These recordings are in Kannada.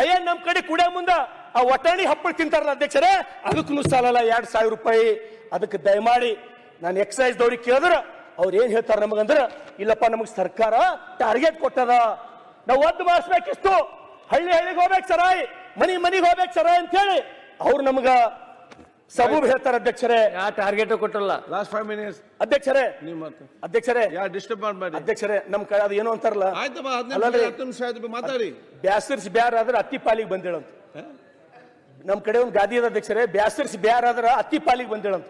ಅಯ್ಯ ನಮ್ ಕಡೆ ಕುಡಿಯ ಮುಂದ ಆ ಒಟಾಣಿ ಹಪ್ಪಳ ತಿಂತಾರಲ್ಲ ಅಧ್ಯಕ್ಷರೇ, ಅದಕ್ಕೂ ಸಾಲಲ್ಲ 2,000 ರೂಪಾಯಿ. ಅದಕ್ಕೆ ದಯಮಾಡಿ ನಾನು ಎಕ್ಸೈಸ್ ದವ್ರಿಗೆ ಕೇಳಿದ್ರ ಅವ್ರು ಏನ್ ಹೇಳ್ತಾರ ನಮಗಂದ್ರ, ಇಲ್ಲಪ್ಪ ನಮಗ್ ಸರ್ಕಾರ ಟಾರ್ಗೆಟ್ ಕೊಟ್ಟದ, ನಾವು ಒದ್ದು ಮಾಡಿಸ್ಬೇಕಿಷ್ಟು, ಹಳ್ಳಿಗೆ ಹೋಗ್ಬೇಕು ಸರಾಯ್, ಮನಿಗೆ ಹೋಗ್ಬೇಕು ಸರಾಯ್ ಅಂತ ಹೇಳಿ ಅವ್ರು ನಮಗ ಸಬೂಬ್ ಹೇಳ್ತಾರೆ ಅಧ್ಯಕ್ಷರೇ. ಯಾವ ಟಾರ್ಗೆಟ್ ಕೊಟ್ಟಲ್ಲ. ಲಾಸ್ಟ್ 5 minutes ಅಧ್ಯಕ್ಷರೇ ಅಧ್ಯಕ್ಷರೇ ಡಿಸ್ಟರ್ಬ್ ಮಾಡಬೇಡಿ ಅಧ್ಯಕ್ಷರೇ. ನಮ್ ಕಡೆ ಅದು ಏನು ಅಂತಾರಲ್ಲ, ಮಾತಾಡಿ. ಬ್ಯಾಸರ್ಸಿ ಬ್ಯಾರಾದ್ರೆ ಅತ್ತಿ ಪಾಲಿಗೆ ಬಂದೇಳಂತ. ನಮ್ ಕಡೆ ಒಂದು ಗಾದಿ ಅದ ಅಧ್ಯಕ್ಷರೇ, ಬ್ಯಾಸರ್ಸಿ ಬ್ಯಾರಾದ್ರ ಅತ್ತಿ ಪಾಲಿಗೆ ಬಂದೇಳಂತ.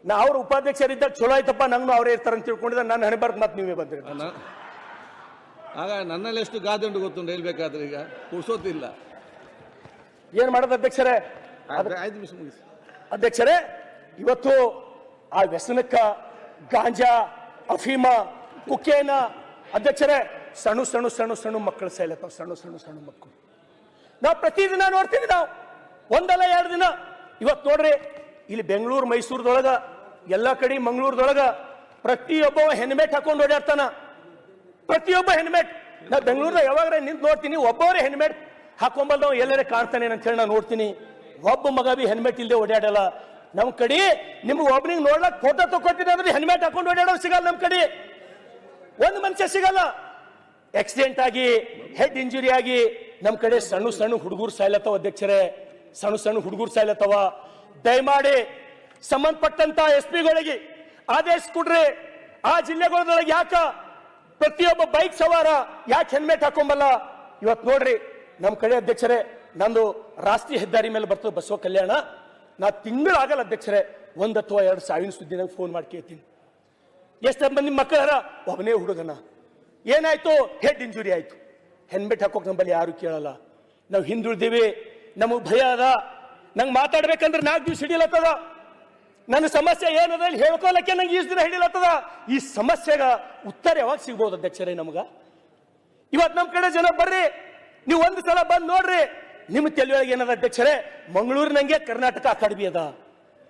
ನಾ ಅವ್ರ ಉಪಾಧ್ಯಕ್ಷರಿದ್ದಾಗ ಚಲೋ ಆಯ್ತಪ್ಪ, ನಂಗೂ ಅವ್ರೇ ಇರ್ತಾರಂತ ತಿಳ್ಕೊಂಡಿದ್ದ ನಾನು ಹಣೆ ಬರ್ದು ಮತ್ತೆ ನೀವೇ ಬಂದ್ರಿ. ಆಗ ನನ್ನಲ್ಲಿ ಎಷ್ಟು ಗಾದೆ ಉಂಟು ಗೊತ್ತುಂಟು ಹೇಳ್ಬೇಕಾದ್ರೆ, ಈಗ ಕುಡ್ಸೋತಿಲ್ಲ. ಏನ್ ಮಾಡೋದು ಅಧ್ಯಕ್ಷರೇ? ಅಧ್ಯಕ್ಷರೇ, ಇವತ್ತು ಆ ವ್ಯಸನಕ್ಕ ಗಾಂಜಾ, ಅಫೀಮ, ಕುಕ್ಕೇನ ಅಧ್ಯಕ್ಷರೇ ಸಣ್ಣ ಸಣ್ಣ ಸಣ್ಣ ಸಣ್ಣ ಮಕ್ಕಳು ಸಾಯ್ಲತ್ತಾವ. ಸಣ್ಣ ಮಕ್ಕಳು ನಾವು ಪ್ರತಿದಿನ ನೋಡ್ತೀವಿ. ನಾವು ಒಂದಲ್ಲ 2 ದಿನ. ಇವತ್ತು ನೋಡ್ರಿ, ಇಲ್ಲಿ ಬೆಂಗಳೂರು ಮೈಸೂರದೊಳಗ ಎಲ್ಲ ಕಡೆ ಮಂಗಳೂರದೊಳಗ ಪ್ರತಿಯೊಬ್ಬ ಹೆಲ್ಮೆಟ್ ಹಾಕೊಂಡು ಓಡಾಡ್ತಾನ. ಪ್ರತಿಯೊಬ್ಬ ಹೆಲ್ಮೆಟ್. ನಾ ಬೆಂಗಳೂರ ಯಾವಾಗ ನಿಂತು ನೋಡ್ತೀನಿ, ಒಬ್ಬರೇ ಹೆಲ್ಮೆಟ್ ಹಾಕೊಂಬಲ್ ನಾವು ಎಲ್ಲರೇ ಕಾಣ್ತಾನೆ ಅಂತ ಹೇಳಿ ನಾನು ನೋಡ್ತೀನಿ. ಒಬ್ಬ ಮಗ ಬಿ ಹೆಲ್ಮೆಟ್ ಇಲ್ಲದೆ ಓಡಾಡಲ್ಲ. ನಮ್ ಕಡೆ ನಿಮ್ಗೆ ಒಬ್ಬನಿಗೆ ನೋಡ್ಲಕ್ ಫೋಟೋ ತಗೋತೀನಿ ಅಂದ್ರೆ ಹೆಲ್ಮೆಟ್ ಹಾಕೊಂಡು ಓಡಾಡೋರು ಸಿಗಲ್ಲ. ನಮ್ ಕಡೆ ಒಂದು ಮನುಷ್ಯ ಸಿಗಲ್ಲ. ಆಕ್ಸಿಡೆಂಟ್ ಆಗಿ ಹೆಡ್ ಇಂಜುರಿ ಆಗಿ ನಮ್ ಕಡೆ ಸಣ್ಣ ಸಣ್ಣ ಹುಡುಗರು ಸಾಯ್ಲತ್ತವ ಅಧ್ಯಕ್ಷರೇ, ಸಣ್ಣ ಹುಡುಗರು ಸಾಯ್ಲತ್ತವ. ದಯಮಾಡಿ ಸಂಬಂಧಪಟ್ಟಂತ SP ಗಳಿಗೆ ಆದೇಶ ಕೊಡ್ರಿ. ಆ ಜಿಲ್ಲೆಗಳೊಳಗೆ ಯಾಕ ಪ್ರತಿಯೊಬ್ಬ ಬೈಕ್ ಸವಾರ ಯಾಕೆ ಹೆಲ್ಮೆಟ್ ಹಾಕೊಂಬಲ್ಲ? ಇವತ್ತು ನೋಡ್ರಿ ನಮ್ ಕಡೆ ಅಧ್ಯಕ್ಷರೇ, ನಂದು ರಾಷ್ಟ್ರೀಯ ಹೆದ್ದಾರಿ ಮೇಲೆ ಬರ್ತದೆ ಬಸವ ಕಲ್ಯಾಣ. ನಾ ತಿಂಗಳಾಗಲ್ಲ ಅಧ್ಯಕ್ಷರೇ, 1 ಅಥವಾ 2 ಸಾವಿನ ಸುದ್ದಿ ನಂಗೆ ಫೋನ್ ಮಾಡಿ ಕೇಳ್ತೀನಿ. ಎಷ್ಟು ಮಂದಿ ಮಕ್ಕಳಾರ, ಒಬ್ಬನೇ ಹುಡುಗನ ಏನಾಯ್ತು, ಹೆಡ್ ಇಂಜುರಿ ಆಯ್ತು, ಹೆಲ್ಮೆಟ್ ಹಾಕೋಕ್ ನಮ್ಮಲ್ಲಿ ಯಾರು ಕೇಳಲ್ಲ. ನಾವು ಹಿಂದುಳಿದೀವಿ, ನಮಗ್ ಭಯ ಅದ. ನಂಗೆ ಮಾತಾಡ್ಬೇಕಂದ್ರೆ 4 ದಿವಸ ಹಿಡಿಲತ್ತದ. ನನ್ನ ಸಮಸ್ಯೆ ಏನದ ಇಲ್ಲಿ ಹೇಳ್ಕೊಳಕ್ಕೆ ನಂಗೆ 20 ದಿನ ಹಿಡಿಲತ್ತದ. ಈ ಸಮಸ್ಯೆಗ ಉತ್ತರ ಯಾವಾಗ ಸಿಗ್ಬೋದು ಅಧ್ಯಕ್ಷರೇ ನಮಗ? ಇವತ್ತು ನಮ್ಮ ಕಡೆ ಜನ ಬರ್ರಿ, ನೀವು ಒಂದು ಸಲ ಬಂದು ನೋಡ್ರಿ. ನಿಮ್ಮ ತಲೆಯೊಳಗೆ ಏನದ ಅಧ್ಯಕ್ಷರೇ, ಮಂಗಳೂರಿನಂಗೆ ಕರ್ನಾಟಕ ಅಕಾಡೆಮಿ ಅದ,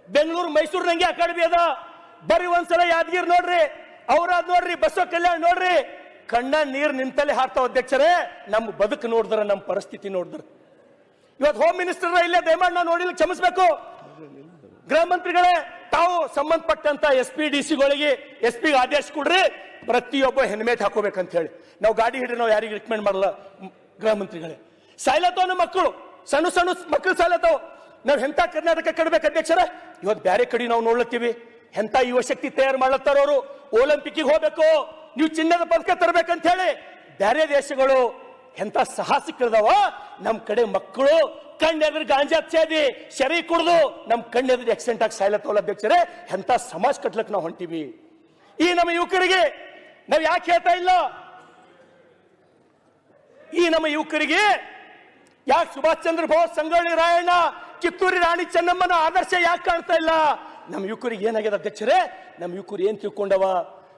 ಬೆಂಗಳೂರು ಮೈಸೂರಿನಂಗೆ ಅಕಾಡೆಮಿ ಅದ. ಬರ್ರಿ ಒಂದ್ಸಲ ಯಾದಗಿರಿ ನೋಡ್ರಿ, ಔರಾದ್ ನೋಡ್ರಿ, ಬಸವ ಕಲ್ಯಾಣ ನೋಡ್ರಿ. ಕಣ್ಣ ನೀರು ನಿಂತಲ್ಲೇ ಹಾರ್ತಾವ ಅಧ್ಯಕ್ಷರೇ. ನಮ್ಮ ಬದುಕು ನೋಡಿದ್ರ, ನಮ್ಮ ಪರಿಸ್ಥಿತಿ ನೋಡಿದ್ರ. ಇವತ್ತು ಹೋಮ್ ಮಿನಿಸ್ಟರ್ ಇಲ್ಲೇ ದಯಮಾಡಿ ನಾವು ನೋಡಿಲ್ಲ, ಕ್ಷಮಿಸಬೇಕು. ಗೃಹ ಮಂತ್ರಿಗಳೇ, ತಾವು ಸಂಬಂಧಪಟ್ಟಂತ SP DC ಗಳಿಗೆ SP ಆದೇಶ ಕೊಡ್ರಿ, ಪ್ರತಿಯೊಬ್ಬ ಹೆಲ್ಮೆಟ್ ಹಾಕೋಬೇಕಂತ ಹೇಳಿ. ನಾವು ಗಾಡಿ ಹಿಡಿದ್ರೆ ನಾವು ಯಾರಿಗೆ ರಿಕಮೆಂಡ್ ಮಾಡಲ್ಲ. ಗೃಹ ಮಂತ್ರಿಗಳೇ, ಸಾಯ್ಲತ್ತವ ನಮ್ಮ ಮಕ್ಕಳು, ಸಣ್ಣ ಮಕ್ಕಳು ಸಾಯ್ಲತ್ತವ. ನಾವು ಎಂತ ಕರ್ನಾಟಕ ಕಡ್ಬೇಕು ಅಧ್ಯಕ್ಷರ? ಇವತ್ತು ಬೇರೆ ಕಡೆ ನಾವು ನೋಡ್ಲತ್ತೀವಿ, ಎಂತ ಯುವ ಶಕ್ತಿ ತಯಾರು ಮಾಡ್ಲತ್ತಾರ ಅವರು. ಒಲಿಂಪಿಕ್ಗೆ ಹೋಗ್ಬೇಕು, ನೀವು ಚಿನ್ನದ ಪದಕ ತರಬೇಕಂತ ಹೇಳಿ ಬೇರೆ ದೇಶಗಳು ಎಂತ ಸಾಹಸಿಕರದವ. ನಮ್ ಕಡೆ ಮಕ್ಕಳು ಕಣ್ಣೆದ್ರ ಗಾಂಜಾ ಸೇದಿ ಶರೀ ಕುಡ್ದು ನಮ್ ಕಣ್ಣೆದ್ರ ಆಕ್ಸಿಡೆಂಟ್ ಆಗಿ ಸಾಯ್ಲತ್ತವಲ್ಲ ಅಧ್ಯಕ್ಷರೇ. ಎಂತ ಸಮಾಜ ಕಟ್ಲಕ್ ನಾವು ಹೊಂಟಿವಿ. ಈ ನಮ್ಮ ಯುವಕರಿಗೆ ನಾವ್ ಯಾಕೆ ಹೇಳ್ತಾ ಇಲ್ಲ? ಈ ನಮ್ಮ ಯುವಕರಿಗೆ ಯಾಕೆ ಸುಭಾಷ್ ಚಂದ್ರ ಬೋಸ್, ಸಂಗೊಳ್ಳಿ ರಾಯಣ್ಣ, ಕಿತ್ತೂರಿ ರಾಣಿ ಚೆನ್ನಮ್ಮನ ಆದರ್ಶ ಯಾಕೆ ಕಾಣ್ತಾ ಇಲ್ಲ? ನಮ್ಮ ಯುವಕರಿಗೆ ಏನಾಗ್ಯದ ಅಧ್ಯಕ್ಷರೇ? ನಮ್ಮ ಯುವಕರು ಏನ್ ತಿಳ್ಕೊಂಡವ,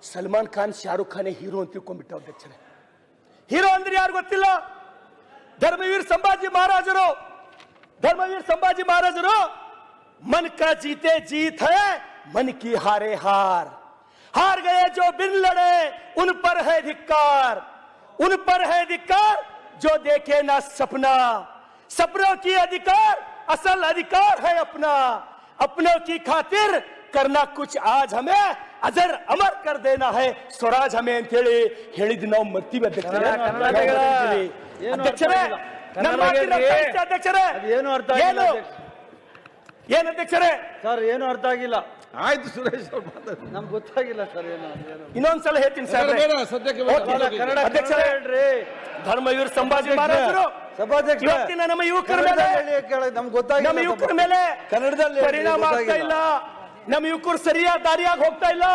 ಸಲ್ಮಾನ್ ಖಾನ್, ಶಾರುಖ್ ಖಾನ್ ಹೀರೋ ಅಂತ ತಿಳ್ಕೊಂಡ್ಬಿಟ್ಟ ಅಧ್ಯಕ್ಷರೇ. ಹೀರೋ ಅಂದ್ರೆ ಯಾರು ಗೊತ್ತಿಲ್ಲ. ಧರ್ಮವೀರ್ ಸಂಭಾಜಿ ಮಹಾರಾಜರು मन का जीते जीत है, मन की हारे हार गए जो बिन लड़े उन पर है धिक्कार जो देखे ना सपनों की अधिकार, असल अधिकार है अपनों की खातिर करना कुछ आज हमें अजर अमर कर देना है स्वराज हमें ಅಂತ ಹೇಳಿದ್ ನಾವು ಮರ್ತೀವಿ ಅಧ್ಯಕ್ಷರೇ. ಏನು ಅಧ್ಯಕ್ಷರೇ? ಸರ್ ಏನು ಅರ್ಥ ಆಗಿಲ್ಲ. ಆಯ್ತು ಸುರೇಶ್ ಅವ್ರು ಮಾತಾಡಿ, ನಮ್ಗೆ ಗೊತ್ತಾಗಿಲ್ಲ ಸರ್. ಇನ್ನೊಂದ್ಸಲ ಹೇಳ್ತೀನಿ ಸರ್. ಅಧ್ಯಕ್ಷರೇ ಹೇಳ್ರಿ. ಧರ್ಮವೀರ್ ಸಂಭಾಜಿ ಮಹಾರಾಜರು ಇವತ್ತಿನ ನಮ್ಮ ಯುವಕರ ಮೇಲೆ ಕನ್ನಡದಲ್ಲಿ ಪರಿಣಾಮ ಆಗ್ತಾ ಇಲ್ಲ. ನಮ್ಮ ಯುವಕರು ಸರಿಯಾದ ದಾರಿಯಾಗಿ ಹೋಗ್ತಾ ಇಲ್ಲ.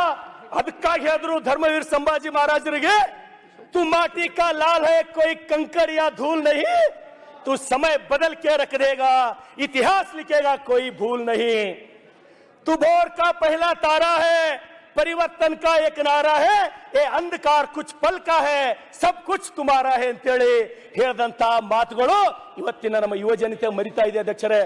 ಅದಕ್ಕಾಗಿ ಹೇಳಿದ್ರು ಧರ್ಮವೀರ್ ಸಂಭಾಜಿ ಮಹಾರಾಜರಿಗೆ, तू माटी का लाल है, कोई कंकड़ या धूल नहीं, तू समय बदल के रख देगा, इतिहास लिखेगा कोई भूल नहीं, तू भोर का पहला तारा है, परिवर्तन का एक नारा है, ये अंधकार कुछ पल का है, सब कुछ तुम्हारा है ಅಂತೇಳಿ ಹೇಳಿದಂತ ಮಾತುಗಳು ಇವತ್ತಿನ ನಮ್ಮ ಯುವ ಜನತೆ ಮರಿತಾ ಇದೆ ಅಧ್ಯಕ್ಷರೇ.